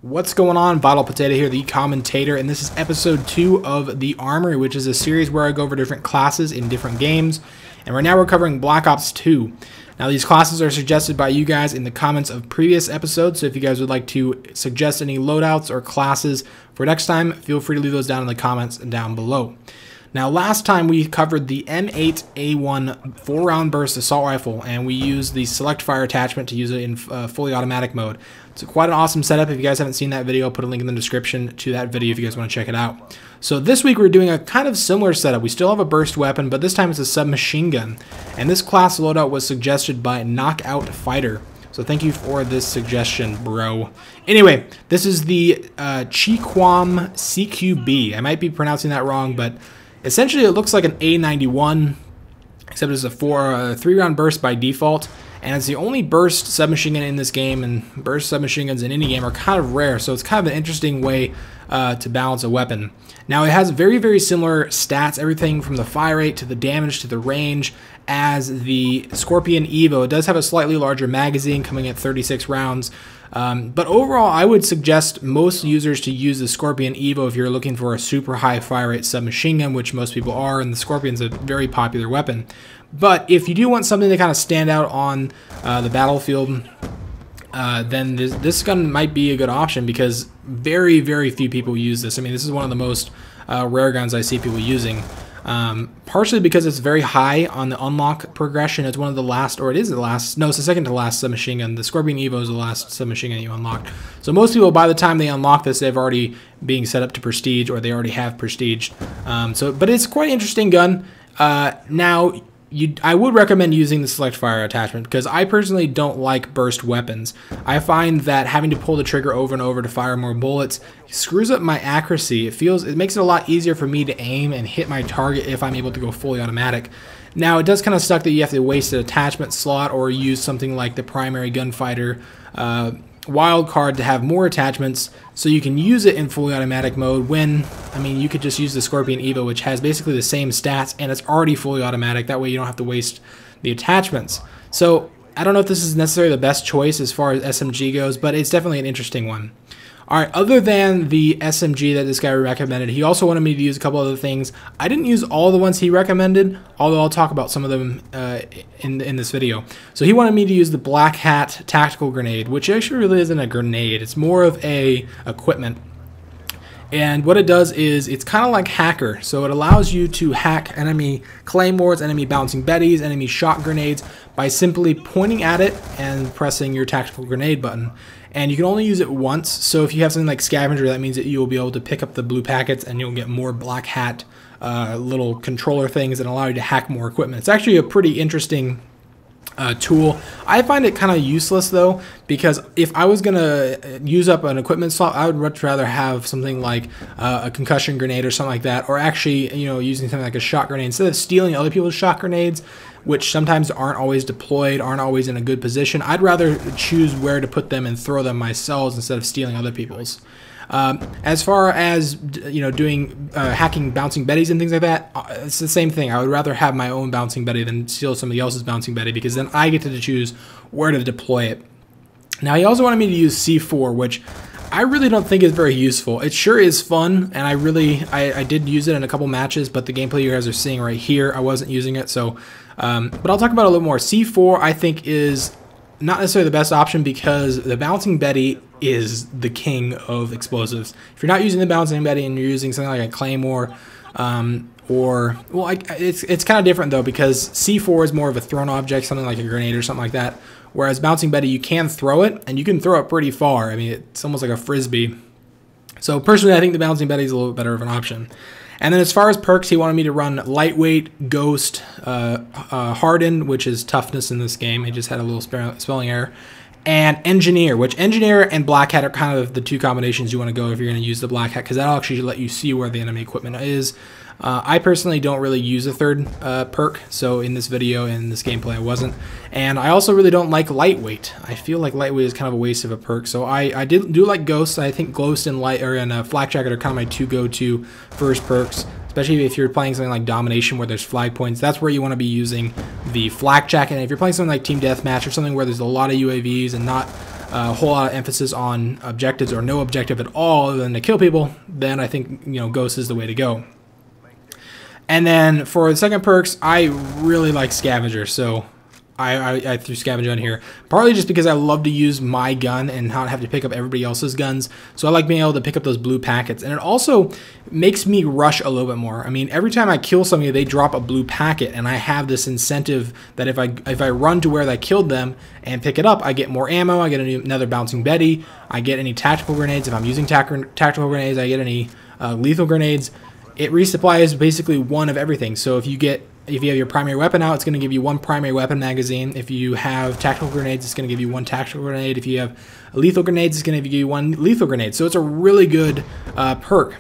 What's going on? Vital Potato here, the commentator, and this is episode 2 of the Armory, which is a series where I go over different classes in different games. And right now we're covering Black Ops 2. Now these classes are suggested by you guys in the comments of previous episodes, so if you guys would like to suggest any loadouts or classes for next time, feel free to leave those down in the comments down below. Now last time we covered the M8A1 4-round burst assault rifle, and we used the select fire attachment to use it in fully automatic mode. It's quite an awesome setup. If you guys haven't seen that video, I'll put a link in the description to that video if you guys want to check it out. So this week we're doing a kind of similar setup. We still have a burst weapon, but this time it's a submachine gun. And this class loadout was suggested by Knockout Fighter. So thank you for this suggestion, bro. Anyway, this is the Chicom CQB. I might be pronouncing that wrong, but essentially it looks like an A91, except it's a 3-round burst by default. And it's the only burst submachine gun in this game, and burst submachine guns in any game are kind of rare, so it's kind of an interesting way to balance a weapon. Now it has very, very similar stats, everything from the fire rate to the damage to the range as the Scorpion Evo. It does have a slightly larger magazine coming at 36 rounds. But overall, I would suggest most users to use the Scorpion Evo if you're looking for a super high fire rate submachine gun, which most people are, and the Scorpion's a very popular weapon. But if you do want something to kind of stand out on the battlefield, then this gun might be a good option because very, very few people use this. I mean, this is one of the most rare guns I see people using. Partially because it's very high on the unlock progression. It's one of the last, or it is the last, no, it's the second to last submachine gun. The Scorpion Evo is the last submachine gun you unlock. So most people, by the time they unlock this, they've already being set up to prestige, or they already have prestige. But it's quite an interesting gun. Now, I would recommend using the select fire attachment because I personally don't like burst weapons. I find that having to pull the trigger over and over to fire more bullets screws up my accuracy. It makes it a lot easier for me to aim and hit my target if I'm able to go fully automatic. Now it does kind of suck that you have to waste an attachment slot or use something like the primary gunfighter wild card to have more attachments so you can use it in fully automatic mode when, I mean, you could just use the Scorpion Evo, which has basically the same stats and it's already fully automatic. That way you don't have to waste the attachments. So I don't know if this is necessarily the best choice as far as SMG goes, but it's definitely an interesting one. Alright, other than the SMG that this guy recommended, he also wanted me to use a couple other things. I didn't use all the ones he recommended, although I'll talk about some of them in this video. So he wanted me to use the Black Hat Tactical Grenade, which actually really isn't a grenade. It's more of a equipment. And what it does is it's kind of like Hacker. So it allows you to hack enemy claymores, enemy bouncing betties, enemy shot grenades by simply pointing at it and pressing your tactical grenade button. And you can only use it once, so if you have something like Scavenger, that means that you will be able to pick up the blue packets and you'll get more Black Hat little controller things that allow you to hack more equipment. It's actually a pretty interesting tool. I find it kind of useless though, because if I was gonna use up an equipment slot, I would much rather have something like a concussion grenade or something like that, or actually, you know, using something like a shot grenade instead of stealing other people's shot grenades, which sometimes aren't always deployed, aren't always in a good position. I'd rather choose where to put them and throw them myself instead of stealing other people's. As far as, you know, doing hacking bouncing betties and things like that, it's the same thing. I would rather have my own bouncing betty than steal somebody else's bouncing betty, because then I get to choose where to deploy it. Now he also wanted me to use C4, which I really don't think is very useful. It sure is fun, and I did use it in a couple matches, but the gameplay you guys are seeing right here, I wasn't using it. So, but I'll talk about it a little more. C4 I think is not necessarily the best option because the bouncing betty is the king of explosives. If you're not using the bouncing betty and you're using something like a claymore, it's kind of different though, because C4 is more of a thrown object, something like a grenade or something like that. Whereas bouncing betty, you can throw it, and you can throw it pretty far. I mean, it's almost like a frisbee. So personally, I think the bouncing betty is a little bit better of an option. And then as far as perks, he wanted me to run Lightweight, Ghost, Hardened, which is toughness in this game. He just had a little spelling error. And Engineer, which Engineer and Black Hat are kind of the two combinations you want to go if you're going to use the Black Hat, because that'll actually let you see where the enemy equipment is. I personally don't really use a third perk, so in this video and in this gameplay I wasn't. And I also really don't like Lightweight. I feel like Lightweight is kind of a waste of a perk, so I do like Ghost. I think Ghost and Flak Jacket are kind of my two go-to first perks, especially if you're playing something like Domination where there's flag points. That's where you want to be using the Flak Jacket. And if you're playing something like Team Deathmatch or something where there's a lot of UAVs and not a whole lot of emphasis on objectives or no objective at all other than to kill people, then I think, you know, Ghost is the way to go. And then for the second perks, I really like Scavenger, so I threw Scavenger on here, partly just because I love to use my gun and not have to pick up everybody else's guns. So I like being able to pick up those blue packets, and it also makes me rush a little bit more. I mean, every time I kill somebody, they drop a blue packet, and I have this incentive that if I run to where I killed them and pick it up, I get more ammo, I get another bouncing Betty, I get any tactical grenades. If I'm using tactical grenades, I get any lethal grenades. It resupplies basically one of everything. So if you have your primary weapon out, it's going to give you one primary weapon magazine. If you have tactical grenades, it's going to give you one tactical grenade. If you have lethal grenades, it's going to give you one lethal grenade. So it's a really good perk.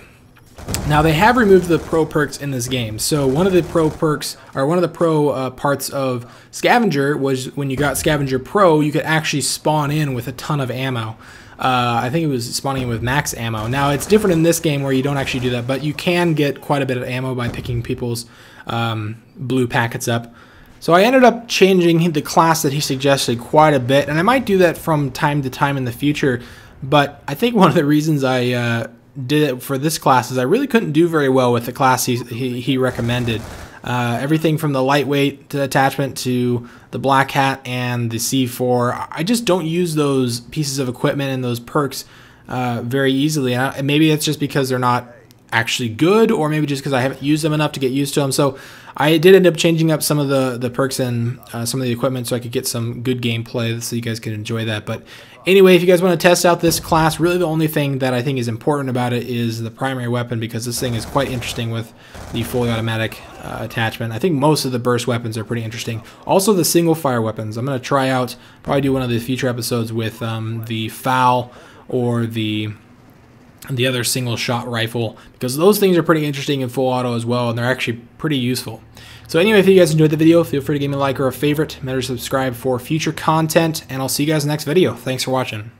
Now they have removed the pro perks in this game. So one of the pro perks, or one of the pro parts of Scavenger was when you got Scavenger Pro, you could actually spawn in with a ton of ammo. I think it was spawning in with max ammo. Now it's different in this game where you don't actually do that, but you can get quite a bit of ammo by picking people's blue packets up. So I ended up changing the class that he suggested quite a bit, and I might do that from time to time in the future. But I think one of the reasons I did it for this class is I really couldn't do very well with the class he recommended. Everything from the lightweight attachment to the black hat and the C4, I just don't use those pieces of equipment and those perks very easily. And maybe it's just because they're not actually good, or maybe just because I haven't used them enough to get used to them. So I did end up changing up some of the perks and some of the equipment so I could get some good gameplay so you guys can enjoy that. But anyway, if you guys want to test out this class, really the only thing that I think is important about it is the primary weapon, because this thing is quite interesting with the fully automatic attachment. I think most of the burst weapons are pretty interesting. Also the single fire weapons. I'm going to try out, probably do one of the future episodes with the FAL or the other single shot rifle, because those things are pretty interesting in full auto as well, and they're actually pretty useful. So anyway, if you guys enjoyed the video, feel free to give me a like or a favorite. Remember to subscribe for future content, and I'll see you guys in the next video. Thanks for watching.